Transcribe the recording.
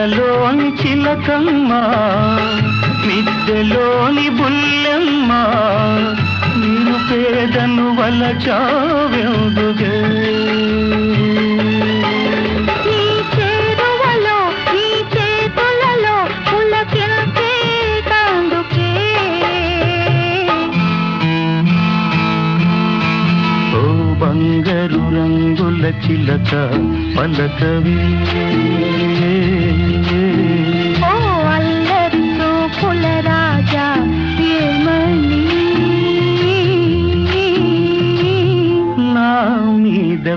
కలలోని చిలకమ్మ మిద్దెలోని బుల్లెమ్మ నేను పేదను వలచావెందుగే బంగారు రంగుల చిలక పలకవే ఓ అల్లరి చూపుల రాజా ఏమని నా మీద